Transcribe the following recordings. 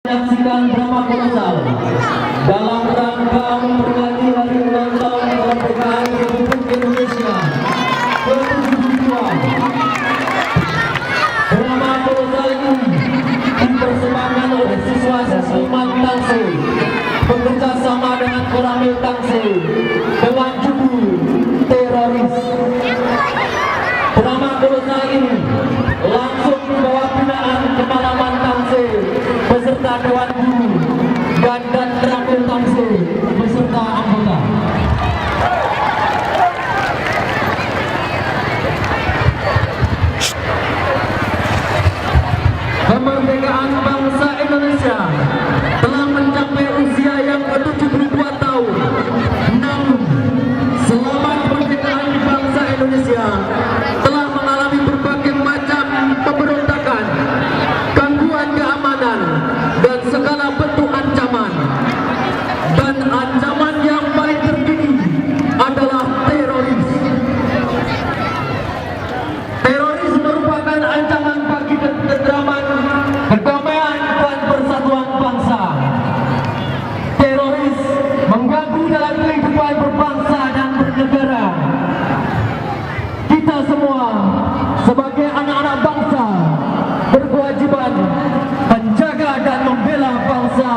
menyaksikan drama kolosal dalam rangka memperingati hari ulang tahun kemerdekaan Republik Indonesia ke-72. Drama kolosal ini dipersembahkan oleh siswa-siswi Tangsel bekerja sama dengan Koramil Tangsel dengan judul Teroris. Drama kolosal ini langsung dibawa binaan Kepala Tangsel beserta Dewan Guru dan Koramil Tangsel beserta anggota. Kemerdekaan bangsa Indonesia telah mencapai usia yang ke-72 tahun. Namun, selama kemerdekaan bangsa Indonesia telah mengalami berbagai macam pemberontakan, gangguan keamanan, dan segala bentuk ancaman. Dan ancaman yang paling terkini adalah teroris. Teroris merupakan ancaman bagi ketentraman, kedamaian, dan persatuan bangsa. Teroris mengganggu dalam kehidupan berbangsa dan bernegara. Kita semua sebagai anak-anak bangsa berkewajiban menjaga dan membela bangsa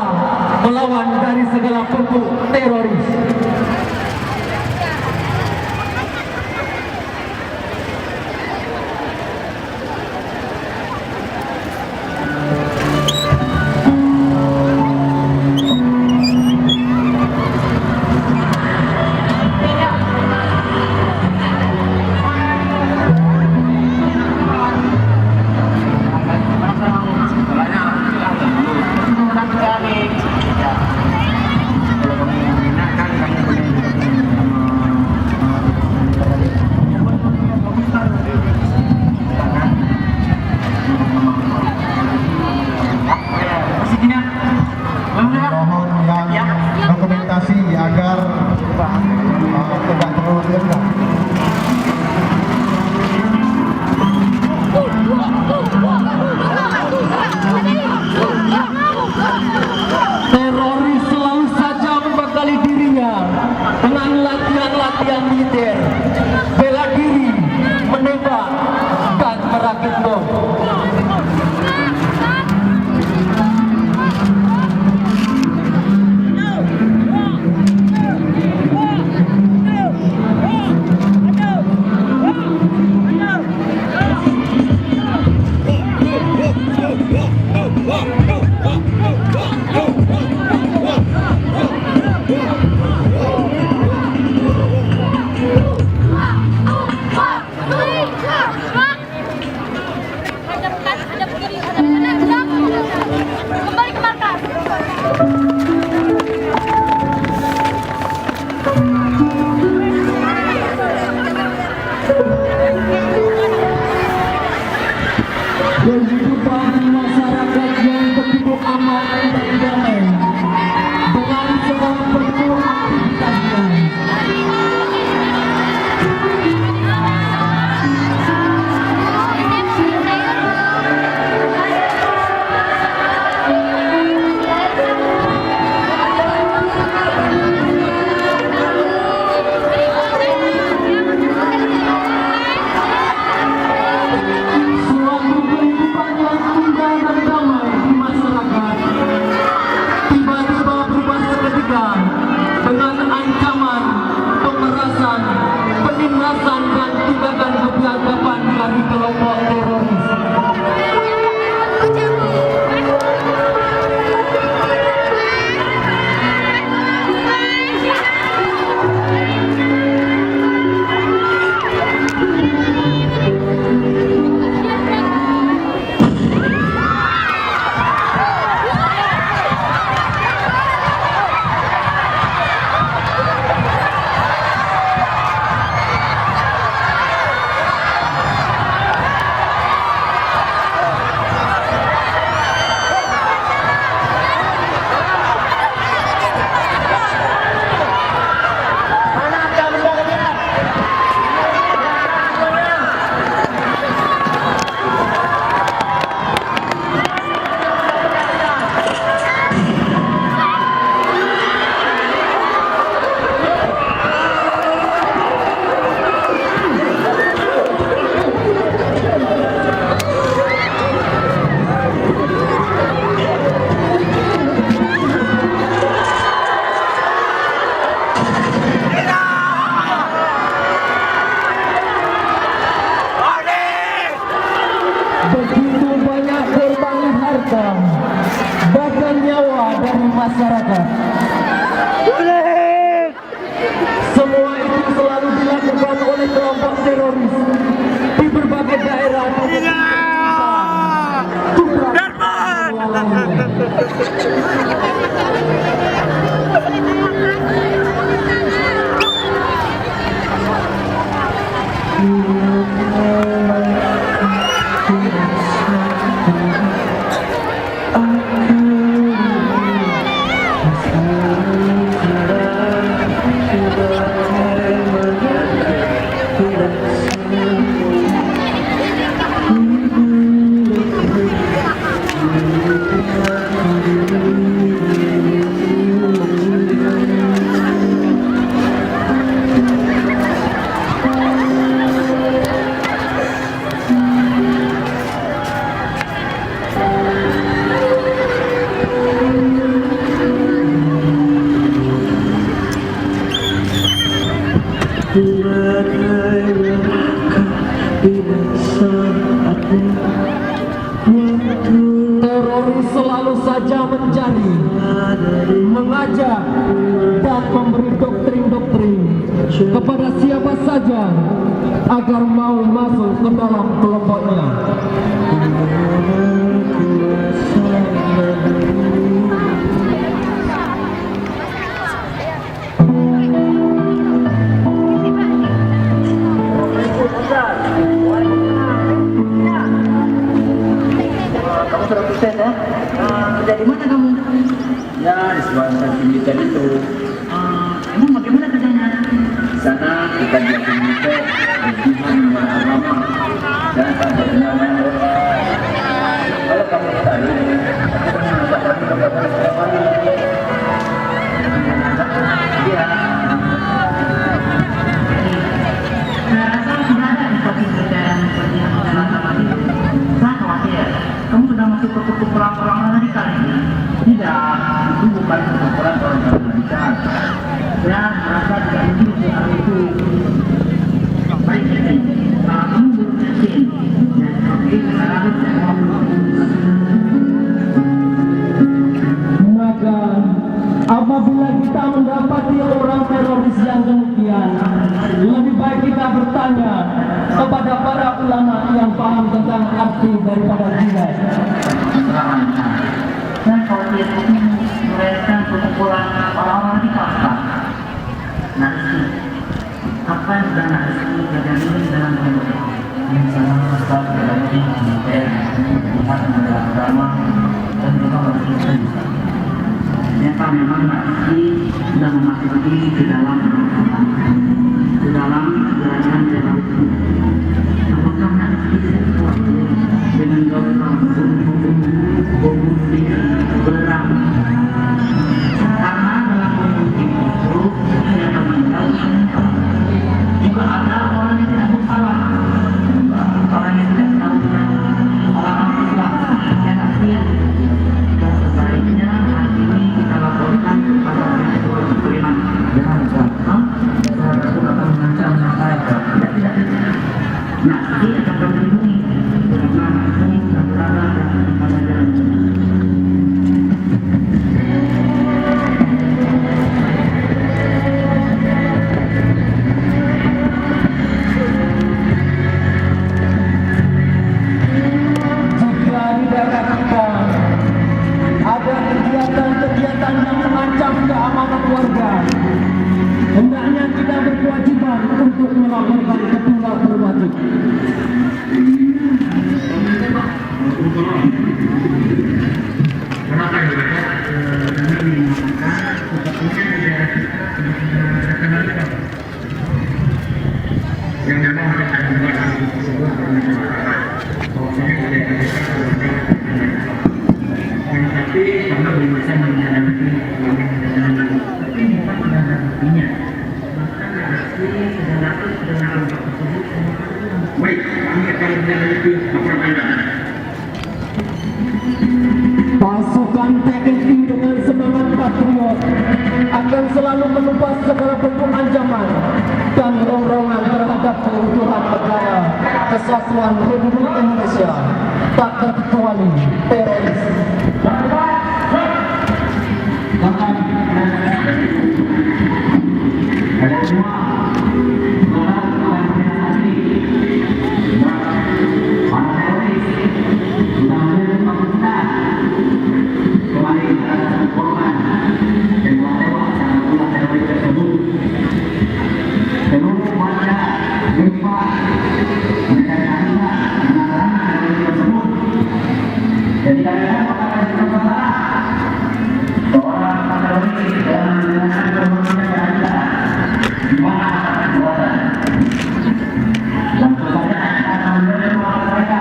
melawan dari segala bentuk teroris. Mohon yang dokumentasi agar tidak terlalu lengkap. Teroris selalu saja membekali dirinya dengan latihan-latihan militer, bela diri, menembak, dan merakit bom. Kembali ke markas. Kehidupan masyarakat yang begitu aman dan damai dengan segala bentuk aktivitasnya. Suatu kehidupan yang indah dan damai di masyarakat menyelamatkan nyawa dari masyarakat. Semua itu selalu dilakukan oleh kelompok teroris di berbagai daerah. Teroris selalu saja mencari, mengajak, dan memberi doktrin-doktrin kepada siapa saja agar mau masuk ke dalam kelompoknya. Kamu sudah sukses ya? Kerja di mana kamu? Ya, di sebuah instansi militer itu. Emang bagaimana kerjanya? Di sana kita jadi militer, berjihad dengan agama dan ada kenalan. Kalau kamu tertarik, aku mengajak kamu ke beberapa kali. Iya. Saya rasa sudah ada instansi militer yang seperti yang saya lakukan itu. Saya khawatir. Kamu sudah masuk ke perkumpulan orang radikal ini? Tidak, itu bukan perkumpulan orang radikal. Saya merasa tidak mungkin soal itu. Baik, kamu belum yakin. Dan oke, sekarang saya mau Maka apabila kita mendapati orang teroris yang demikian, lebih baik kita bertanya kepada para ulama yang paham tentang arti daripada jihad. Dan kalau dia mereka perkumpulan orang-orang radikal, narasi apa yang sudah narasi belajar dalam hidup yang sangat besar dalam militer, jihad adalah agama dan juga berkaitan. Ternyata memang narasi sudah memasuki ke dalam gerakan terorisme. Apakah narasi sesuatu dengan doktrin bunuh diri berang? Karena dalam bunuh diri itu hanya meninggal juga ada orang yang tidak bersalah, orang yang tidak tahu orang Islam yang kasihan. Dan sebaiknya hal ini kita laporkan kepada Ketua Supriman. Jangan saya akan mengancam saya. Tidak. Nah, dia akan melindungi karena ini antara dan pelajaran. Jika di daerah kita ada kegiatan-kegiatan yang mengancam keamanan warga, hendaknya kita berkewajiban untuk melaporkan ketua berwajib. Kenapa ya? Kami mengatakan sepertinya di daerah kita sedang mengadakan yang memang akan membuat hal tersebut bermasalah. Bahwasanya di daerah kita tapi karena belum bisa menghadapi tapi memang sudah ada buktinya. Bahkan narasi sudah lakukan tersebut. Baik, kami akan menghadapi laporan. Pasukan TNI dengan semangat patriot akan selalu menumpas segala bentuk ancaman dan rongrongan terhadap keutuhan negara kesatuan Republik Indonesia, tak terkecuali teroris. Kalian semua melakukan perintah ini. Para teroris sudah menerima perintah. Kemarin ada korban dan tewas karena ulah teroris tersebut. Seluruh warga gempa mencari menangani teroris tersebut. Jadi kalian akan diperkosa seorang teroris dan menggunakan perbuatan di mana perbuatan. Langsung saja kita akan menerima mereka.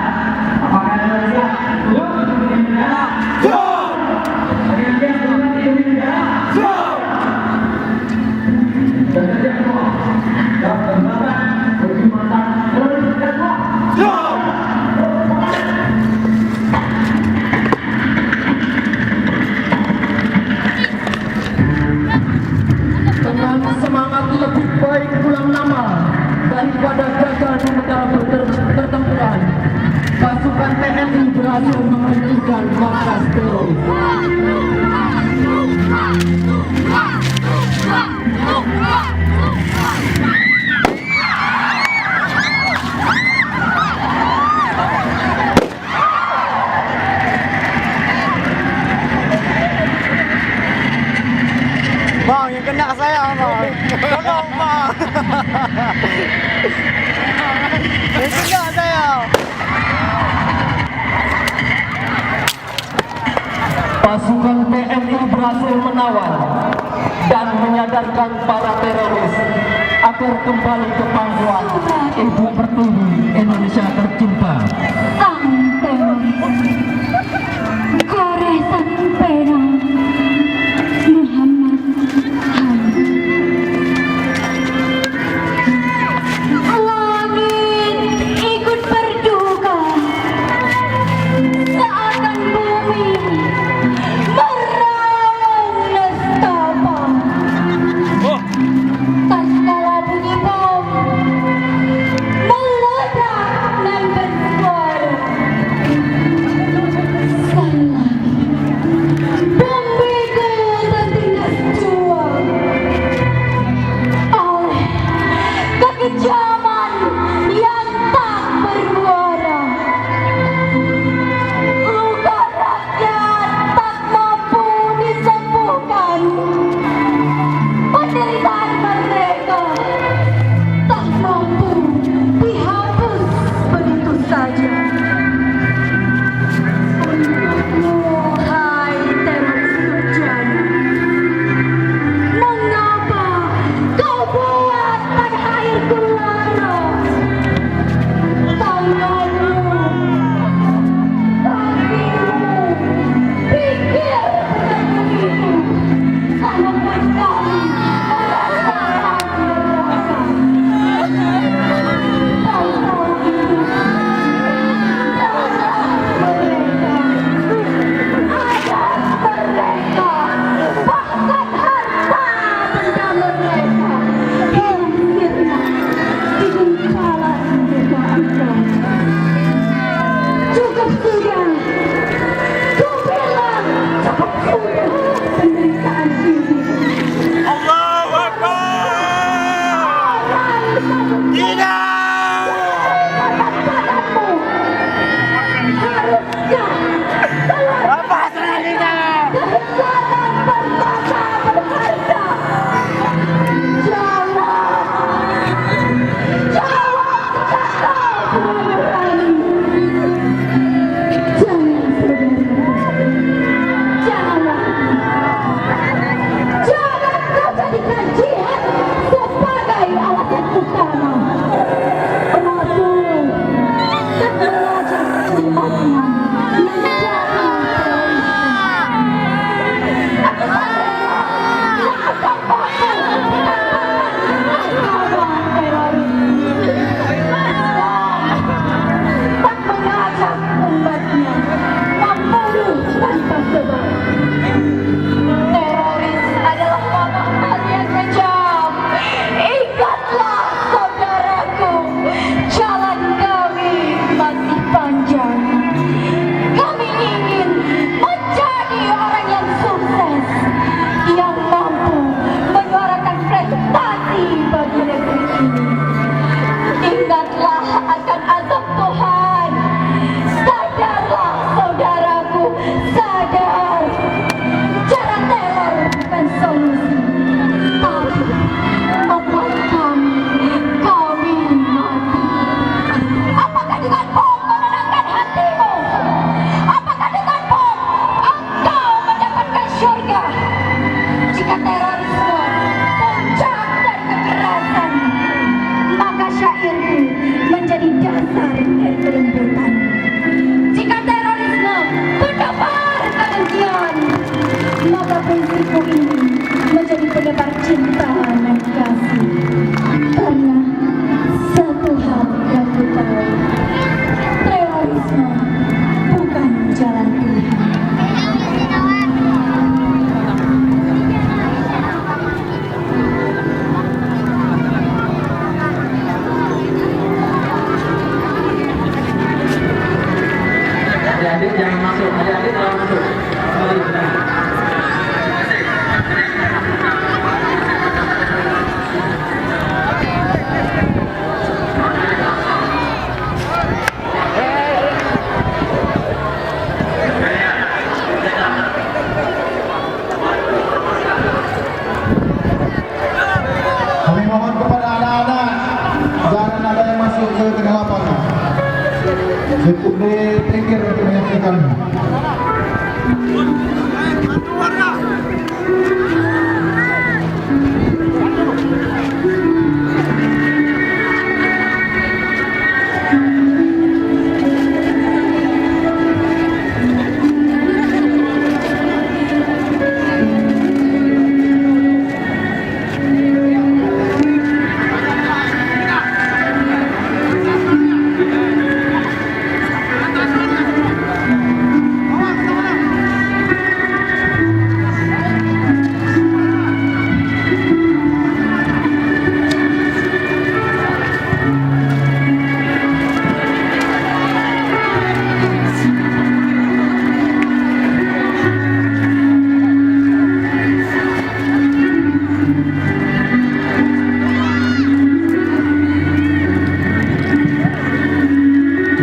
Apakah anda siap? Yuk, duduk di negara. Siap. Kalian siap duduk di negara. Siap. Dan kerja semua. Dan terbakar berjumatan teroris semua. Siap. Dengan semangat lebih baik pulang nama daripada gagal di negara pertempuran, pasukan TNI berhasil menghentikan markas teroris. Bang, yang kena ke saya, bang. Tolong, bang. Yang kena saya. Pasukan TNI berhasil menawan dan menyadarkan para teroris agar kembali ke pangkuan Ibu Pertiwi Indonesia tercinta. Sang teroris goresan perang Muhammad Hamid. Langit ikut berduka seakan bumi merawang nestapa. Tatkala bunyi bom meledak dan bersuara, sekali lagi bom begal tertindas jual oleh kekejaman yang tak bermuara. Luka rakyat tak mampu disembuhkan. Penderitaan mereka tak mampu dihapus begitu saja. Untukmu, hai teroris durjana, mengapa kau buat pada airku lara? Tanganmu, kakimu, pikir begitu, sama sekali cukup sudah, ku bilang cukup sudah penderitaan ini. Allahu Akbar. Tidak. Apa selanjutnya? Jangan kau jadikan jihad sebagai alasan utama. Rasul dan mengajak umatnya menjadi teroris. Benarkah jika terorisme puncak dari kekerasan, maka syairku menjadi dasar dari kelembutan. Jika terorisme penebar kebencian, maka prinsipku ini menjadi penebar cinta dan kasih. Karena satu hal yang ku tahu, terorisme bukan jalan pilihan. Adik-adik jangan masuk, adik-adik jangan masuk. Kembali ke dalam. Kami mohon kepada anak-anak jangan ada yang masuk ke tengah lapangan. Cukup dipikir untuk menyaksikan.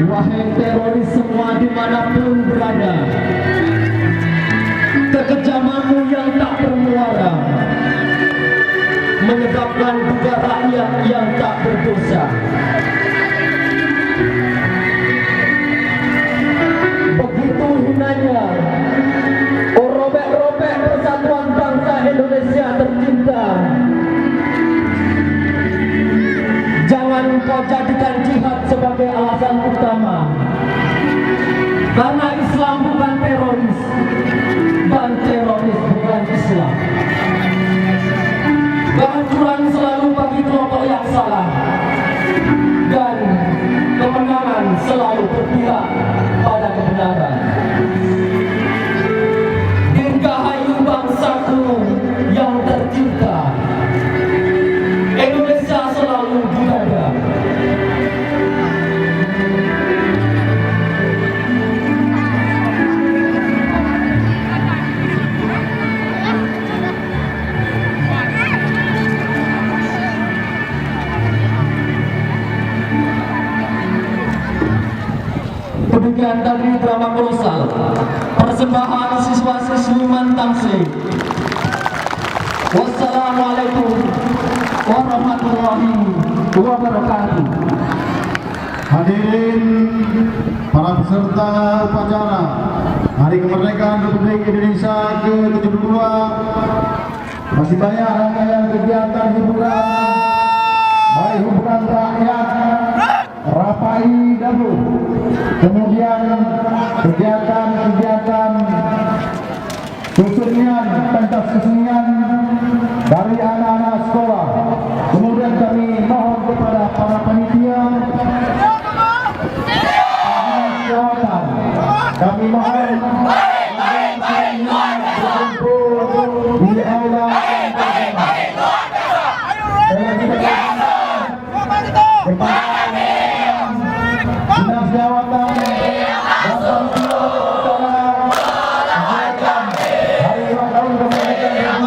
Wahai teroris semua dimanapun berada, kekejamanmu yang tak bermuara menyebabkan juga rakyat yang tak berdosa. Begitu hinanya robek-robek persatuan bangsa Indonesia tercinta. Jangan kau jadikan jihad sebagai alasan utama. Karena Islam bukan teroris dan teroris bukan Islam. Kehancuran selalu bagi kelompok yang salah dan kemenangan selalu berpihak pada kebenaran. Dirgahayu bangsaku yang tercinta, Indonesia selalu berada. Demikian tadi drama kolosal persembahan siswa-siswi Mantamsi. Wassalamualaikum warahmatullahi wabarakatuh. Hadirin para peserta upacara Hari Kemerdekaan Republik Indonesia ke-72, masih banyak rangkaian kegiatan hiburan, baik hiburan rakyat, Rapai Dabu, kemudian kegiatan-kegiatan kesenian, pentas kesenian dari anak-anak sekolah. Kemudian kami mohon kepada para panitia, kami mohon berkumpul di aula Dinas Jawatan Bapak Hari ulang tahun kemerdekaan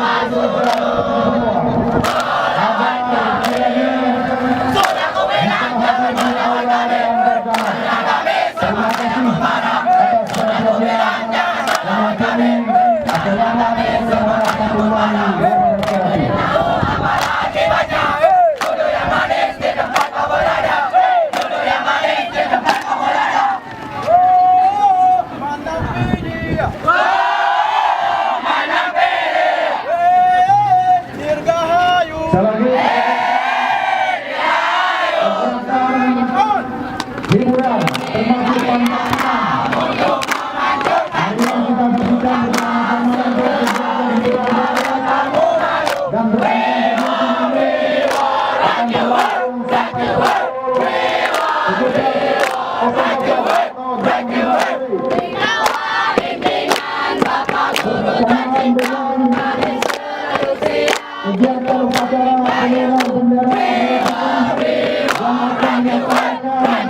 Mana Sekali lagi. Pergerakan hiburan termasuk pantangan. Mari kita berikan bersama-sama untuk kegiatan hiburan dan berlangsung ini akan berlangsung sampai pukul 17.00 kegiatan upacara penurunan bendera merah yang akan dilaksanakan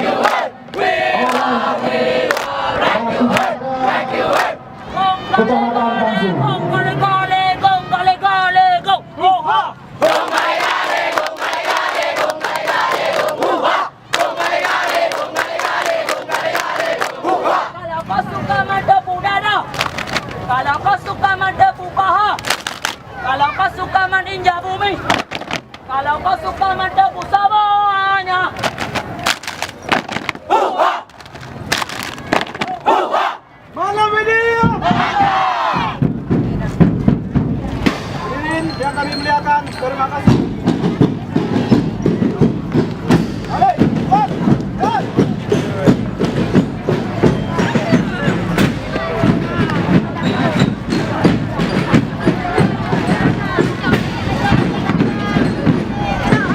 Kecamatan Tanjung. Kalau kau suka mendepu dada, kalau kau suka mendepu paha, kalau kau suka meninjau bumi, kalau kau suka mendepu semuanya. Malam ini yang kami muliakan, terima kasih.